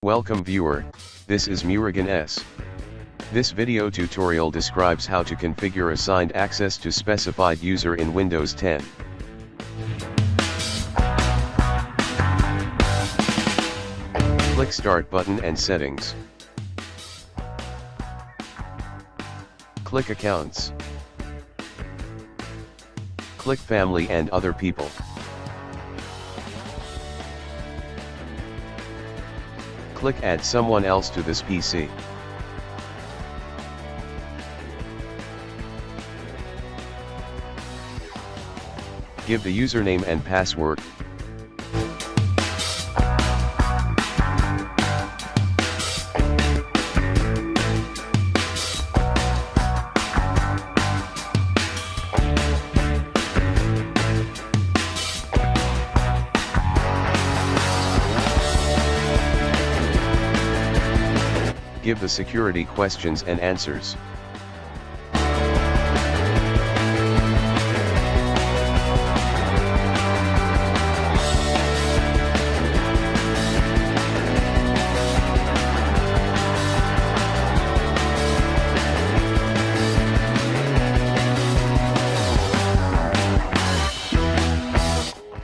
Welcome viewer, this is Murugan S. This video tutorial describes how to configure assigned access to specified user in Windows 10. Click Start button and Settings. Click Accounts. Click Family and Other People. Click Add someone else to this PC. Give the username and password. Give the security questions and answers.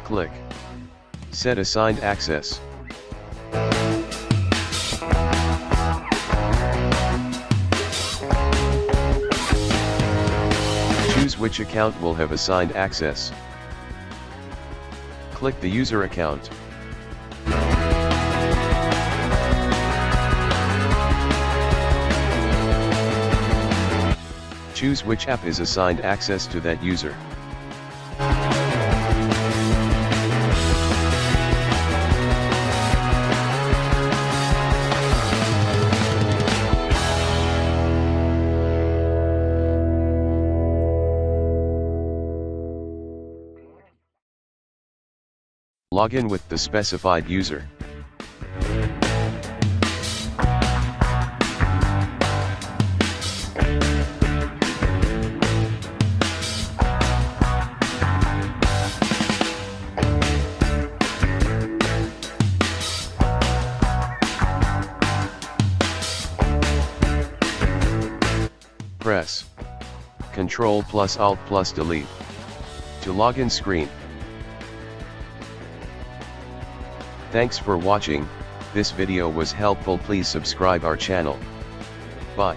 Click Set Assigned Access. Choose which account will have assigned access. Click the user account. Choose which app is assigned access to that user. Log in with the specified user. Press Ctrl plus Alt plus Delete to login screen. Thanks for watching. This video was helpful. Please subscribe our channel. Bye.